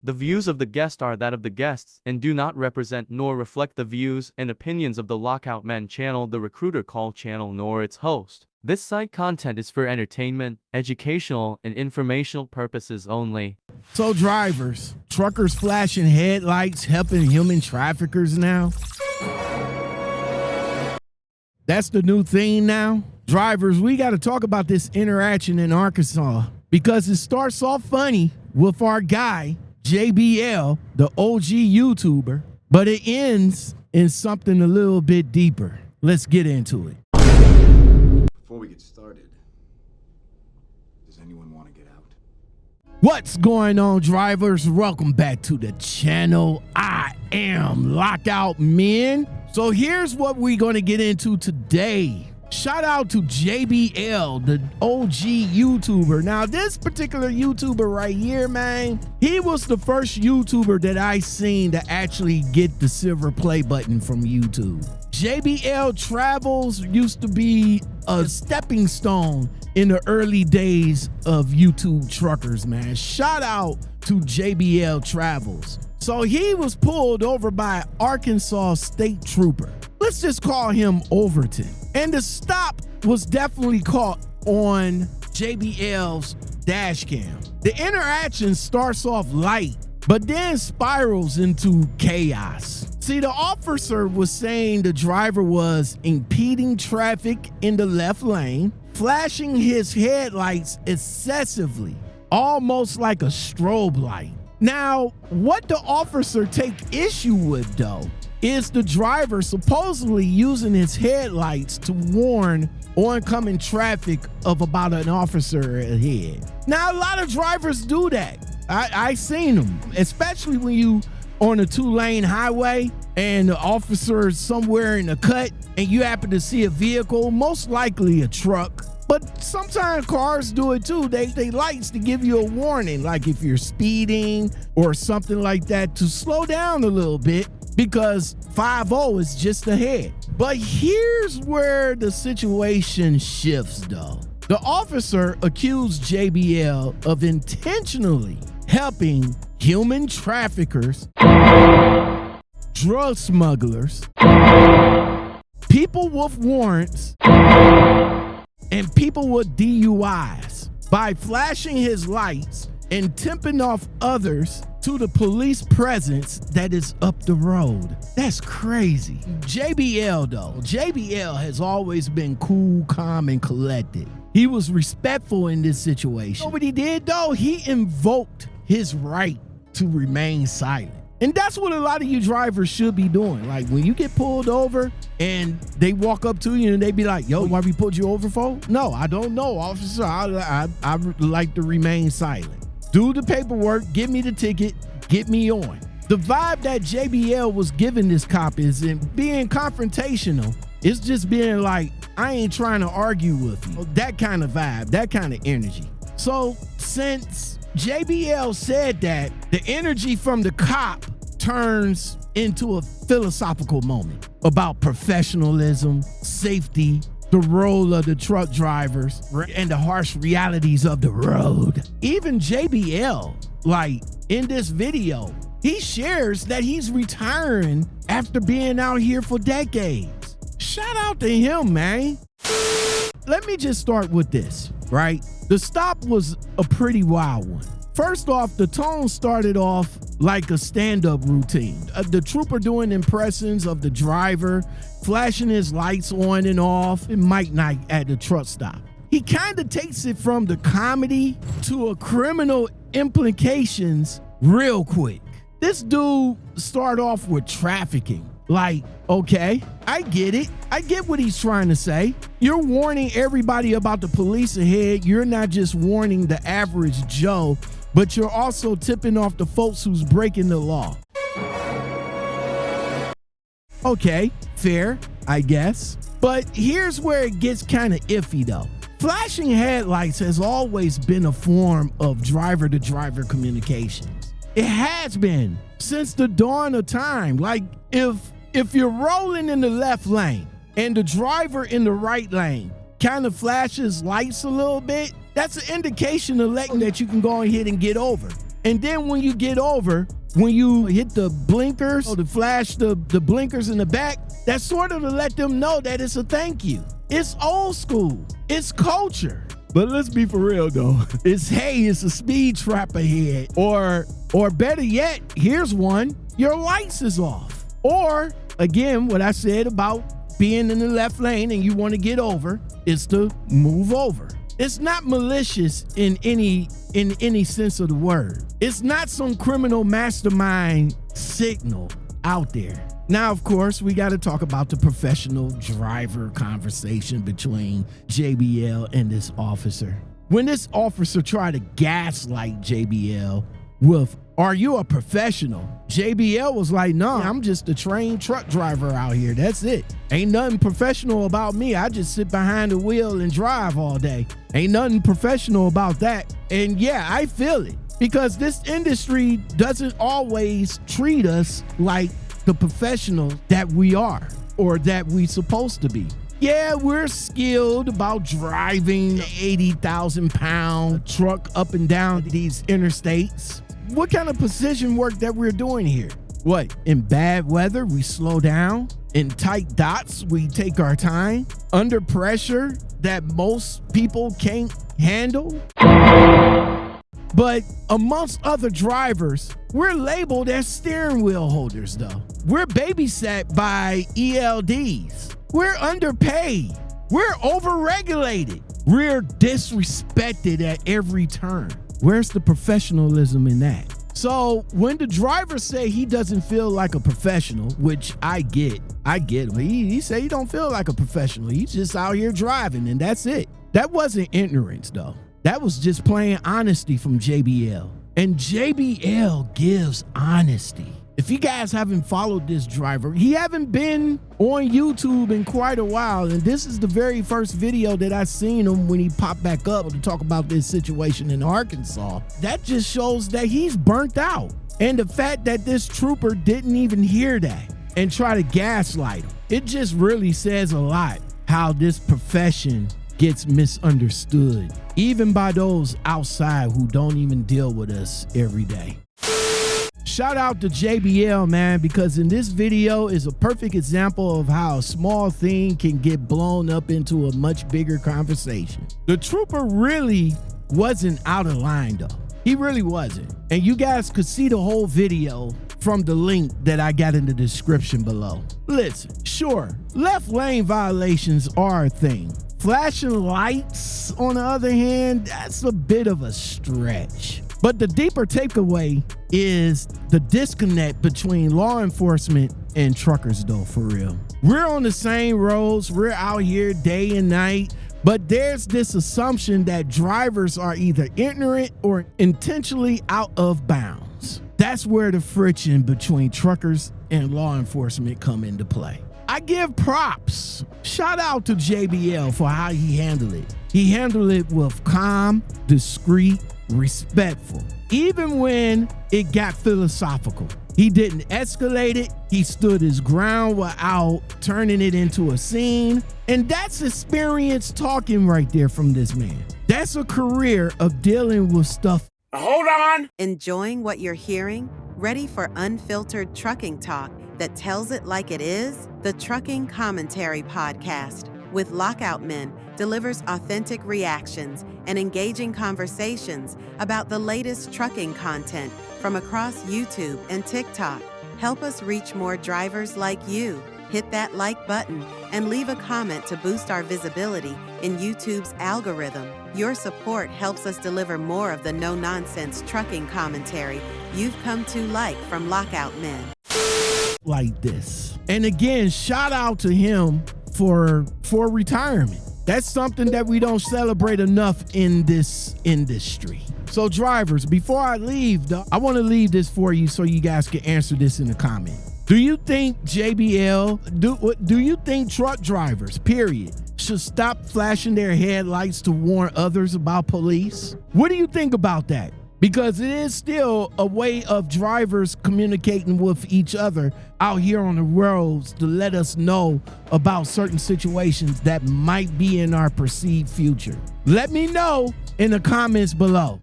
The views of the guest are that of the guests and do not represent nor reflect the views and opinions of the Lockoutmen channel, the Recruiter Call channel, nor its host. This site content is for entertainment, educational, and informational purposes only. So drivers, truckers flashing headlights helping human traffickers now? That's the new thing now? Drivers, we got to talk about this interaction in Arkansas because it starts off funny with our guy, JBL, the OG YouTuber, but it ends in something a little bit deeper. Let's get into it. Before we get started, does anyone want to get out? What's going on, drivers? Welcome back to the channel. I am Lockoutmen. So here's what we're going to get into today. Shout out to JBL, the OG YouTuber. Now, this particular YouTuber right here, man, he was the first YouTuber that I seen to actually get the silver play button from YouTube. JBL Travels used to be a stepping stone in the early days of YouTube truckers, man. Shout out to JBL Travels. So he was pulled over by an Arkansas state trooper. Let's just call him Overton. And the stop was definitely caught on JBL's dash cam. The interaction starts off light, but then spirals into chaos. See, the officer was saying the driver was impeding traffic in the left lane, flashing his headlights excessively, almost like a strobe light. Now, what the officer take issue with, though, is the driver supposedly using his headlights to warn oncoming traffic of about an officer ahead. Now, a lot of drivers do that. I seen them, especially when you on a 2-lane highway and the officer is somewhere in the cut and you happen to see a vehicle, most likely a truck. But sometimes cars do it too. They lights to give you a warning, like if you're speeding or something like that, to slow down a little bit because 50 is just ahead. But here's where the situation shifts though. The officer accused JBL of intentionally helping human traffickers, drug smugglers, people with warrants, and people with DUIs by flashing his lights and tipping off others to the police presence that is up the road. That's crazy. JBL though, JBL has always been cool, calm, and collected. He was respectful in this situation. You know what he did though? He invoked his right to remain silent. And that's what a lot of you drivers should be doing. Like when you get pulled over and they walk up to you and they be like, yo, why we pulled you over for? No, I don't know, officer. I like to remain silent. Do the paperwork, give me the ticket, get me on. The vibe that JBL was giving this cop is in being confrontational. It's just being like, I ain't trying to argue with you. That kind of vibe, that kind of energy. So since JBL said that, the energy from the cop turns into a philosophical moment about professionalism, safety, the role of the truck drivers, and the harsh realities of the road. Even JBL, like in this video, he shares that he's retiring after being out here for decades. Shout out to him, man. Let me just start with this, right? The stop was a pretty wild one. First off, the tone started off like a stand-up routine. The trooper doing impressions of the driver, flashing his lights on and off, and Mike Knight at the truck stop. He kind of takes it from the comedy to a criminal implications real quick. This dude started off with trafficking. Like, okay, I get it. I get what he's trying to say. You're warning everybody about the police ahead. You're not just warning the average Joe, but you're also tipping off the folks who's breaking the law. Okay, fair, I guess. But here's where it gets kind of iffy though. Flashing headlights has always been a form of driver-to-driver communications. It has been since the dawn of time. Like if you're rolling in the left lane and the driver in the right lane kind of flashes lights a little bit, that's an indication of letting that you can go ahead and get over. And then when you get over, when you hit the blinkers or to flash the blinkers in the back, that's sort of to let them know that it's a thank you. It's old school. It's culture. But let's be for real though. It's a speed trap ahead. Or better yet, here's one, your lights is off. Or again, what I said about being in the left lane and you want to get over is to move over. It's not malicious in any sense of the word. It's not some criminal mastermind signal out there. Now, of course, we got to talk about the professional driver conversation between JBL and this officer. When this officer tried to gaslight JBL with, "Are you a professional?" JBL was like, "No, I'm just a trained truck driver out here. That's it. Ain't nothing professional about me. I just sit behind the wheel and drive all day. Ain't nothing professional about that." And yeah, I feel it, because this industry doesn't always treat us like the professionals that we are or that we supposed to be. Yeah, we're skilled about driving 80,000 pound truck up and down these interstates. What kind of precision work that we're doing here? What, in bad weather, we slow down? In tight dots, we take our time? Under pressure that most people can't handle? But amongst other drivers, we're labeled as steering wheel holders though. We're babysat by ELDs. We're underpaid. We're overregulated. We're disrespected at every turn. Where's the professionalism in that? So when the driver say he doesn't feel like a professional, which I get him. He say he don't feel like a professional. He's just out here driving and that's it. That wasn't ignorance though. That was just plain honesty from JBL. And JBL gives honesty. If you guys haven't followed this driver, he haven't been on YouTube in quite a while. And this is the very first video that I seen him when he popped back up to talk about this situation in Arkansas. That just shows that he's burnt out. And the fact that this trooper didn't even hear that and try to gaslight him, it just really says a lot how this profession gets misunderstood, even by those outside who don't even deal with us every day. Shout out to JBL, man, because in this video is a perfect example of how a small thing can get blown up into a much bigger conversation. The trooper really wasn't out of line though. He really wasn't. And you guys could see the whole video from the link that I got in the description below. Listen, sure, left lane violations are a thing. Flashing lights, on the other hand, that's a bit of a stretch. But the deeper takeaway is the disconnect between law enforcement and truckers though, for real. We're on the same roads, we're out here day and night, but there's this assumption that drivers are either ignorant or intentionally out of bounds. That's where the friction between truckers and law enforcement come into play. I give props. Shout out to JBL for how he handled it. He handled it with calm, discreet, respectful. Even when it got philosophical, he didn't escalate it. He stood his ground without turning it into a scene. And that's experience talking right there from this man. That's a career of dealing with stuff. Hold on. Enjoying what you're hearing? Ready for unfiltered trucking talk that tells it like it is? The Trucking Commentary Podcast with Lockoutmen delivers authentic reactions and engaging conversations about the latest trucking content from across YouTube and TikTok. Help us reach more drivers like you. Hit that like button and leave a comment to boost our visibility in YouTube's algorithm. Your support helps us deliver more of the no-nonsense trucking commentary you've come to like from Lockoutmen. Like this. And again, shout out to him for retirement. That's something that we don't celebrate enough in this industry. So drivers, before I leave, though, I want to leave this for you so you guys can answer this in the comment. Do you think JBL, do you think truck drivers, period, should stop flashing their headlights to warn others about police? What do you think about that? Because it is still a way of drivers communicating with each other out here on the roads to let us know about certain situations that might be in our perceived future. Let me know in the comments below.